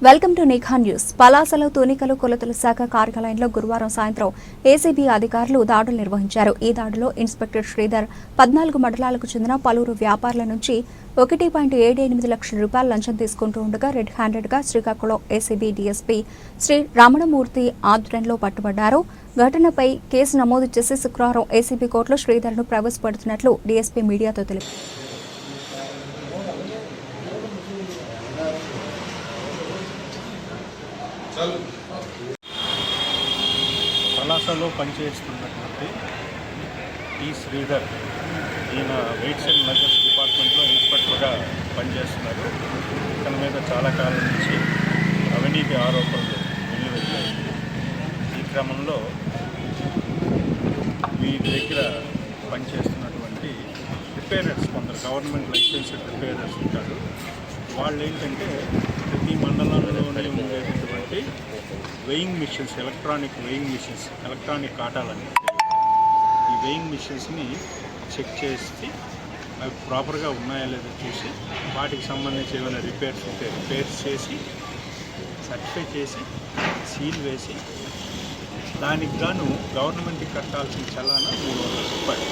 Welcome to Nikha news. పలాసలో తూనికలు కొలతల శాఖ కార్యాలయంలో గురువారం సాయంత్రం ఏసీబీ అధికారులు దాడులు నిర్వహించారు. ఈ దాడిలో ఇన్స్పెక్టర్ శ్రీధర్ 14 మండలాలకు చెందిన పలువురు వ్యాపారుల నుంచి 1.78 లక్షల రూపాయల లంచం తీసుకుంటూ ఉండగా రెడ్ హ్యాండెడ్ గా శ్రీకాకుళం ఏసీబీ డీఎస్పీ శ్రీ రమణమూర్తి ఆధ్వర్యంలో పట్టుబడ్డారు. ఘటనపై కేసు నమోదు చేసి శుక్రవారం ఏసీబీ కోర్టులో శ్రీధర్ను ప్రవేశపెడుతున్నట్లు డీఎస్పీ మీడియాతో తెలిపారు. పలాసలో పనిచేస్తున్నటువంటి ఈ శ్రీధర్, ఈయన వెయిట్స్ అండ్ మెజర్స్ డిపార్ట్మెంట్లో ఇన్స్పెక్టర్గా పనిచేస్తున్నారు. ఇతని మీద చాలా కాలం నుంచి అవినీతి ఆరోపణలు వెళ్ళాయి. ఈ క్రమంలో వీరి దగ్గర పనిచేస్తున్నటువంటి రిపేరర్స్, కొందరు గవర్నమెంట్ లైసెన్స్డ్ రిపేరర్స్ ఉంటారు. వాళ్ళు ఏంటంటే ప్రతి మండలంలోనే ఉండేటటువంటి weighing machines, electronic weighing machines, electronic కాటాలని ఈ వెయింగ్ మిషన్స్ని చెక్ చేసి అవి ప్రాపర్గా ఉన్నాయా లేదో చూసి వాటికి సంబంధించి ఏమైనా రిపేర్స్ ఉంటే రిపేర్స్ చేసి సర్టిఫై చేసి సీల్ వేసి దానికి గాను గవర్నమెంట్కి కట్టాల్సిన చలానా 300 రూపాయలు.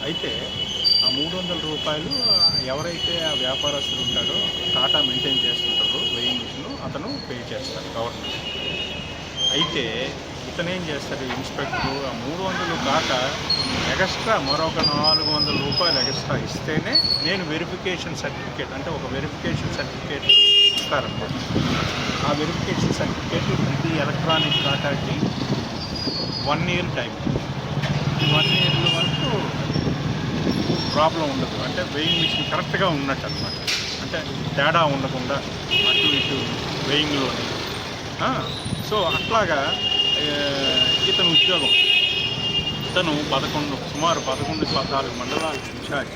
అయితే ఆ 300 రూపాయలు ఎవరైతే ఆ వ్యాపారస్తులు ఉంటాడో, కాటా మెయింటైన్ చేస్తుంటారో వెయింగ్ మిషన్, అతను పే చేస్తాడు గవర్నమెంట్. అయితే ఇతనేం చేస్తాడు, ఇన్స్పెక్టరు ఆ 300 కాక ఎక్స్ట్రా మరొక 400 రూపాయలు ఎక్స్ట్రా ఇస్తేనే నేను వెరిఫికేషన్ సర్టిఫికేట్, అంటే ఒక వెరిఫికేషన్ సర్టిఫికేట్ ఇస్తారన్నమాట. ఆ వెరిఫికేషన్ సర్టిఫికేట్ ప్రతి ఎలక్ట్రానిక్ కాటాకి 1 year టైం. ఈ 1 year వరకు ప్రాబ్లం ఉండదు, అంటే వెయింగ్ మిషన్ కరెక్ట్గా ఉన్నట్టు అనమాట. అంటే తేడా ఉండకుండా అటు ఇటు వెయింగ్లోని. సో అట్లాగా ఇతను ఉద్యోగం, ఇతను సుమారు 11-14 మండలాలు ఇన్ఛార్జ్.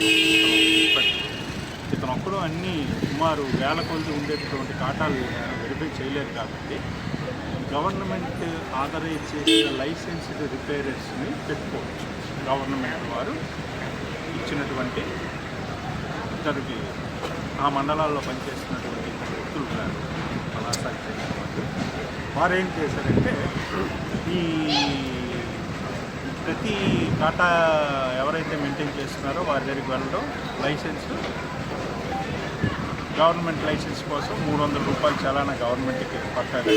ఇతను ఒక్కడు అన్నీ సుమారు వేల కొద్ది ఉండేటటువంటి కాటాలు వెరిఫై చేయలేరు కాబట్టి గవర్నమెంట్ ఆథరైజ్ చేసిన లైసెన్స్డ్ రిపేరర్స్ని పెట్టుకోవచ్చు. గవర్నమెంట్ వారు ఇచ్చినటువంటి ఇద్దరికి ఆ మండలాల్లో పనిచేస్తున్నటువంటి ఇద్దరు వ్యక్తులు ఉన్నారు, పలాసాకి చెందినటువంటి. వారు ఏం చేశారంటే ఈ ప్రతి కాటా ఎవరైతే మెయింటైన్ చేస్తున్నారో వారి దగ్గరికి వెళ్ళడం, గవర్నమెంట్ లైసెన్స్ కోసం 300 రూపాయలు చలానా గవర్నమెంట్కి పట్టాగా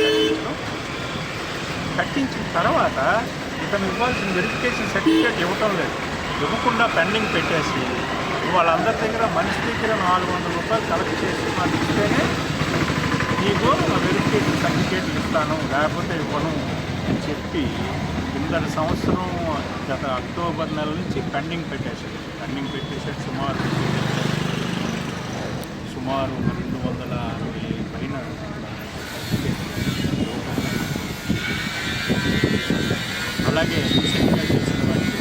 కట్టించిన తర్వాత ఇతను ఇవ్వాల్సిన వెరిఫికేషన్ సర్టిఫికేట్ ఇవ్వటం లేదు. ఇవ్వకుండా పెండింగ్ పెట్టేసి వాళ్ళందరి దగ్గర మనిషి దగ్గర 400 రూపాయలు కలెక్ట్ చేసి మాకు ఇస్తేనే నీకు వెరిఫికేషన్ సర్టిఫికేట్ ఇస్తాను, లేకపోతే ఇవ్వను అని చెప్పి కిందటి సంవత్సరం గత అక్టోబర్ నెల నుంచి పెండింగ్ పెట్టేసాడు. సుమారు 260 పైన అలాగే రీసెంట్గా చేసిన వాటికి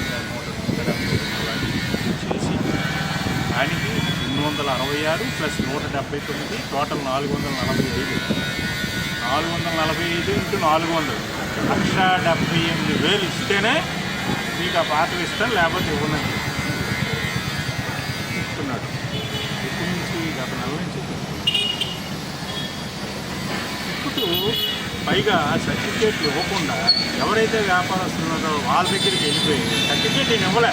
170 చేసి ఆయనకి 266 ప్లస్ 179 టోటల్ 445. 445 ఇంటూ 400 1,78,000 ఇస్తేనే మీకు ఆ పాత్ర ఇస్తాను, లేకపోతే ఇవ్వనని ఇస్తున్నాడు. ఇప్పటి నుంచి గత నెల నుంచి ఇప్పుడు పైగా సర్టిఫికేట్లు ఇవ్వకుండా ఎవరైతే వ్యాపారస్తులు ఉన్నారో వాళ్ళ దగ్గరికి వెళ్ళిపోయి సర్టిఫికేట్ నేను ఇవ్వలే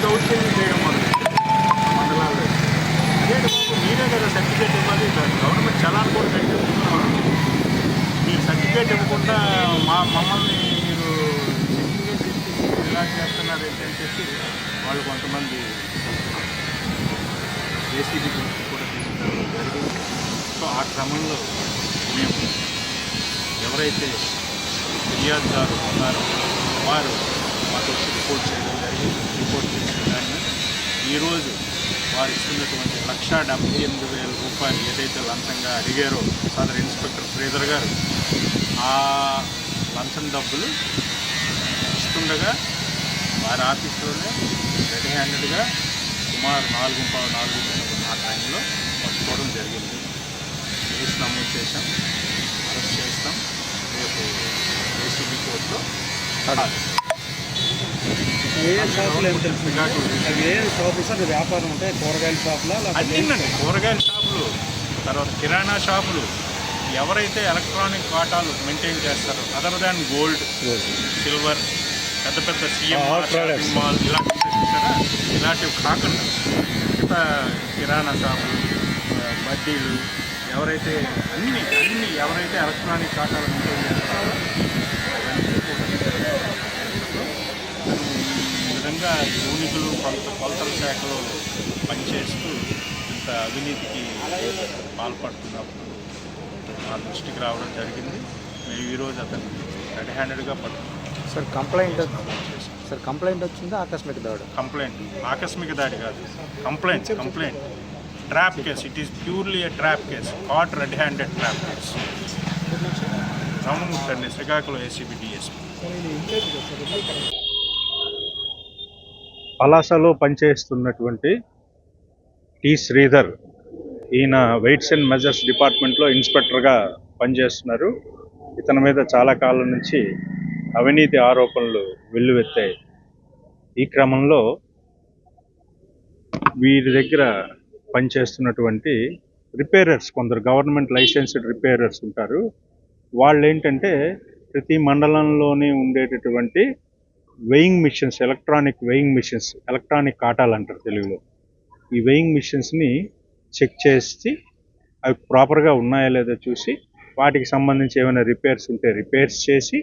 దౌర్జన్యం చేయడం మండలాల్లో. అదే బాబు మీరే కదా సర్టిఫికేట్ ఇవ్వాలి, గవర్నమెంట్ చలాన్ కూడా కట్టేస్తున్నాం. మీరు సర్టిఫికేట్ ఇవ్వకుండా మమ్మల్ని మీరు ఇలా చేస్తున్నారు ఏంటని చెప్పి వాళ్ళు కొంతమంది ఏసీబీ గురించి కూడా తీసుకురావడం జరిగింది. సో ఆ క్రమంలో మేము ఎవరైతే ఫిర్యాదుదారు ఉన్నారో వారు మాకు వచ్చి రిపోర్ట్ చేయడం జరిగింది. రిపోర్ట్ చేసిన దాన్ని ఈరోజు వారు ఇస్తున్నటువంటి 1,78,000 రూపాయలు ఏదైతే లంచంగా అడిగారో సదరు ఇన్స్పెక్టర్ శ్రీధర్ గారు, ఆ లంచం డబ్బులు ఇస్తుండగా వారి ఆఫీసులోనే రెడ్ హ్యాండెడ్గా సుమారు 4:15 ఆ టైంలో పట్టుకోవడం జరిగింది. కేసు నమోదు చేశాం, అరెస్ట్ చేస్తాం. రేపు ఏసీబీ కోర్టులో షాపులు సార్ వ్యాపారం ఉంటాయి, కూరగాయల షాపులా? అదేనండి, కూరగాయల షాపులు తర్వాత కిరాణా షాపులు ఎవరైతే ఎలక్ట్రానిక్ వాటాలు మెయింటైన్ చేస్తారో అదర్ దాన్ గోల్డ్, సిల్వర్, పెద్ద పెద్ద సిఎంఆర్ షాపింగ్ మాల్ ఇలాంటివి చూసారా, ఇలాంటివి కాకుండా మిగతా కిరాణా షాపులు, బడ్డీలు ఎవరైతే అన్ని ఎవరైతే ఎలక్ట్రానిక్ వాటాలు మెయింటైన్ చేస్తారో ఈ విధంగా యూనికులు కొలతల శాఖలో పనిచేస్తూ ఇంత అవినీతికి పాల్పడుతున్నప్పుడు మా దృష్టికి రావడం జరిగింది. మేము ఈరోజు అతను రెడ్ హ్యాండెడ్గా పట్టుకున్నాం. సార్ కంప్లైంట్ వచ్చిందా ఆకస్మిక దాడి? కంప్లైంట్ ఆకస్మిక దాడి కాదు, complaint trap case. It is purely a trap case, caught red handed trap case. Ramamurthy అండి, శ్రీకాకుళం ఏసీబీ డిఎస్పీ. పలాసలో పనిచేస్తున్నటువంటి టి శ్రీధర్, ఈయన వెయిట్స్ అండ్ మెజర్స్ డిపార్ట్మెంట్లో ఇన్స్పెక్టర్గా పనిచేస్తున్నారు. ఇతని మీద చాలా కాలం నుంచి అవినీతి ఆరోపణలు వెల్లువెత్తాయి. ఈ క్రమంలో వీరి దగ్గర పనిచేస్తున్నటువంటి రిపేరర్స్, కొందరు గవర్నమెంట్ లైసెన్స్డ్ రిపేరర్స్ ఉంటారు. వాళ్ళు ఏంటంటే ప్రతి మండలంలోనే ఉండేటటువంటి weighing machines, electronic weighing machines, electronic కాటాలు అంటారు తెలుగులో, ఈ వెయింగ్ మిషన్స్ని చెక్ చేసి అవి ప్రాపర్గా ఉన్నాయా లేదో చూసి వాటికి సంబంధించి ఏమైనా రిపేర్స్ ఉంటే రిపేర్స్ చేసి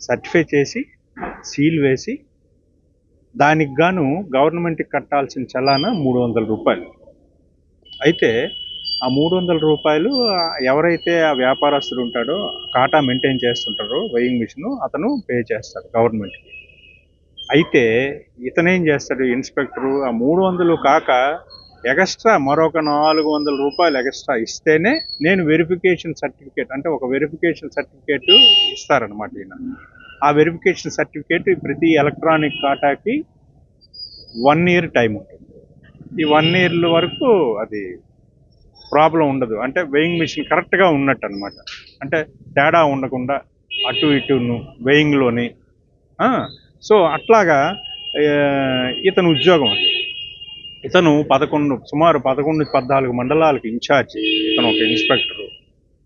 సర్టిఫై చేసి సీల్ వేసి దానికి గాను గవర్నమెంట్కి కట్టాల్సిన చలానా 300 రూపాయలు. అయితే ఆ 300 రూపాయలు ఎవరైతే ఆ వ్యాపారస్తుడు ఉంటాడో, కాటా మెయింటైన్ చేస్తుంటారో వెయింగ్ మిషన్, అతను పే చేస్తాడు గవర్నమెంట్కి. అయితే ఇతనేం చేస్తాడు ఇన్స్పెక్టరు, ఆ 300 కాక ఎక్స్ట్రా మరొక 400 రూపాయలు ఎక్స్ట్రా ఇస్తేనే నేను వెరిఫికేషన్ సర్టిఫికేట్, అంటే ఒక వెరిఫికేషన్ సర్టిఫికేట్ ఇస్తారనమాట ఈయన. ఆ వెరిఫికేషన్ సర్టిఫికేట్ ప్రతి ఎలక్ట్రానిక్ కాటాకి 1 year టైం ఉంటుంది. ఈ 1 year వరకు అది ప్రాబ్లం ఉండదు, అంటే వెయింగ్ మిషన్ కరెక్ట్గా ఉన్నట్టు అనమాట. అంటే తేడా ఉండకుండా అటు ఇటును వెయింగ్లోని. సో అట్లాగా ఇతను ఉద్యోగం అది. ఇతను సుమారు 11-14 మండలాలకు ఇన్ఛార్జి. ఇతను ఒక ఇన్స్పెక్టరు.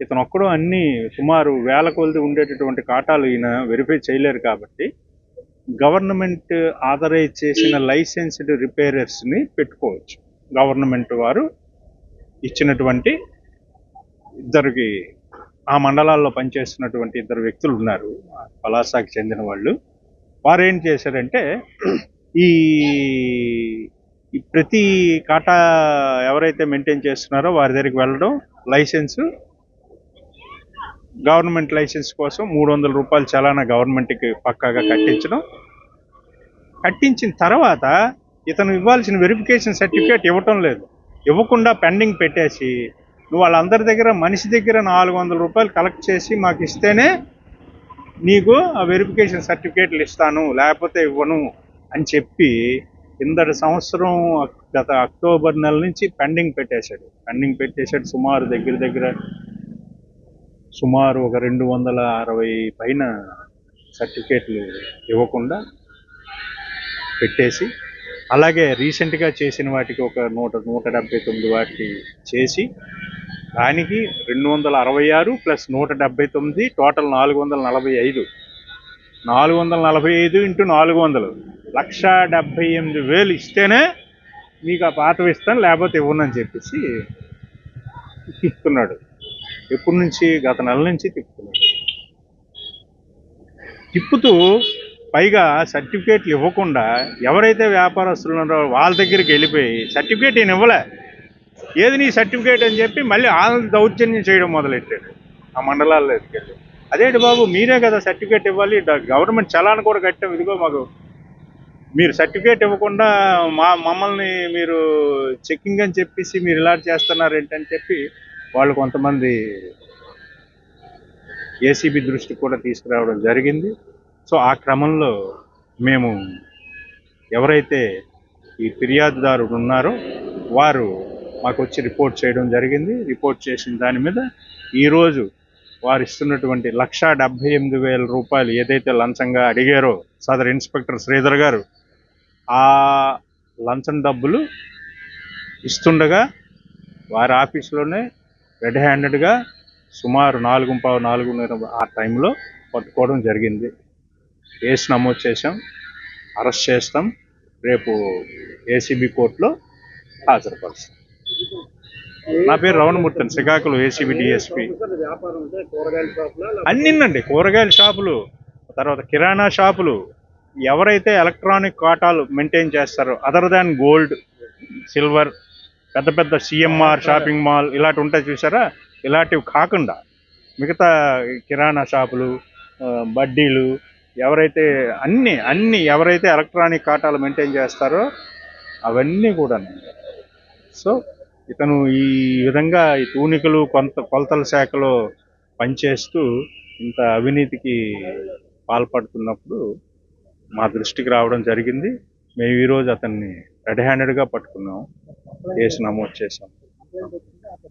ఇతను ఒక్కడు అన్ని సుమారు వేల కొలది ఉండేటటువంటి కాటాలు ఈయన వెరిఫై చేయలేరు కాబట్టి గవర్నమెంట్ ఆథరైజ్ చేసిన లైసెన్స్డ్ రిపేరర్స్ని పెట్టుకోవచ్చు. గవర్నమెంట్ వారు ఇచ్చినటువంటి ఇద్దరికి, ఆ మండలాల్లో పనిచేస్తున్నటువంటి 2 వ్యక్తులు ఉన్నారు, పలాసాకి చెందిన వాళ్ళు. వారు ఏం చేశారంటే ఈ ప్రతి కాటా ఎవరైతే మెయింటైన్ చేస్తున్నారో వారి దగ్గరికి వెళ్ళడం, లైసెన్సు, గవర్నమెంట్ లైసెన్స్ కోసం 300 రూపాయలు చలానా గవర్నమెంట్కి పక్కాగా కట్టించిన తర్వాత ఇతను ఇవ్వాల్సిన వెరిఫికేషన్ సర్టిఫికేట్ ఇవ్వటం లేదు. ఇవ్వకుండా పెండింగ్ పెట్టేసి, నువ్వు వాళ్ళందరి దగ్గర మనిషి దగ్గర 400 రూపాయలు కలెక్ట్ చేసి మాకు ఇస్తేనే నీకు ఆ వెరిఫికేషన్ సర్టిఫికేట్లు ఇస్తాను, లేకపోతే ఇవ్వను అని చెప్పి కిందటి సంవత్సరం గత అక్టోబర్ నెల నుంచి పెండింగ్ పెట్టేశాడు. సుమారు దగ్గర ఒక 260 పైన సర్టిఫికేట్లు ఇవ్వకుండా పెట్టేసి, అలాగే రీసెంట్గా చేసిన వాటికి ఒక 179 వాటికి చేసి, దానికి 266 ప్లస్ 179 టోటల్ 445. 445 × 400 1,78,000 ఇస్తేనే మీకు ఆ పాతవి ఇస్తాను, లేకపోతే ఇవ్వనని చెప్పేసి తిప్పుతున్నాడు. ఎప్పటి నుంచి? గత నెల నుంచి తిప్పుతున్నాడు. తిప్పుతూ పైగా సర్టిఫికేట్లు ఇవ్వకుండా ఎవరైతే వ్యాపారస్తులు ఉన్నారో వాళ్ళ దగ్గరికి వెళ్ళిపోయి సర్టిఫికేట్ ఈయన ఇవ్వలే, ఏది నీ సర్టిఫికేట్ అని చెప్పి మళ్ళీ వాళ్ళని దౌర్జన్యం చేయడం మొదలెట్టాడు ఆ మండలాల్లో ఎత్తుకెళ్ళి. అదేంటి బాబు, మీరే కదా సర్టిఫికేట్ ఇవ్వాలి, గవర్నమెంట్ చలాన్ కూడా కట్టాం, ఇదిగో మాకు మీరు సర్టిఫికేట్ ఇవ్వకుండా మమ్మల్ని మీరు చెక్కింగ్ అని చెప్పేసి మీరు ఇలా చేస్తున్నారు ఏంటని చెప్పి వాళ్ళు కొంతమంది ఏసీబీ దృష్టికి కూడా తీసుకురావడం జరిగింది. సో ఆ క్రమంలో మేము ఎవరైతే ఈ ఫిర్యాదుదారుడు ఉన్నారో వారు మాకు వచ్చి రిపోర్ట్ చేయడం జరిగింది. రిపోర్ట్ చేసిన దాని మీద ఈరోజు వారు ఇస్తున్నటువంటి 1,78,000 రూపాయలు ఏదైతే లంచంగా అడిగారో సదర్ ఇన్స్పెక్టర్ శ్రీధర్ గారు, ఆ లంచం డబ్బులు ఇస్తుండగా వారి ఆఫీస్లోనే రెడ్ హ్యాండెడ్గా సుమారు 4:15 ఆ టైంలో పట్టుకోవడం జరిగింది. కేసు నమోదు చేశాం, అరెస్ట్ చేస్తాం, రేపు ఏసీబీ కోర్టులో హాజరుపరుస్తాం. నా పేరు రవణమూర్తి, శ్రీకాకుళం ఏసీబీ డిఎస్పీ. అన్నిందండి, కూరగాయల షాపులు, తర్వాత కిరాణా షాపులు, ఎవరైతే ఎలక్ట్రానిక్ కాటాలు మెయింటైన్ చేస్తారో అదర్ దాన్ గోల్డ్, సిల్వర్, పెద్ద పెద్ద సిఎంఆర్ షాపింగ్ మాల్ ఇలాంటివి ఉంటాయి చూసారా, ఇలాంటివి కాకుండా మిగతా కిరాణా షాపులు, బడ్డీలు, ఎవరైతే అన్ని ఎవరైతే ఎలక్ట్రానిక్ కాటాలు మెయింటైన్ చేస్తారో అవన్నీ కూడా. సో ఇతను ఈ విధంగా ఈ తూనికలు కొలతల శాఖలో పనిచేస్తూ ఇంత అవినీతికి పాల్పడుతున్నప్పుడు మా దృష్టికి రావడం జరిగింది. మేము ఈరోజు అతన్ని రెడ్ హ్యాండెడ్గా పట్టుకున్నాం, కేసు నమోదు చేశాం.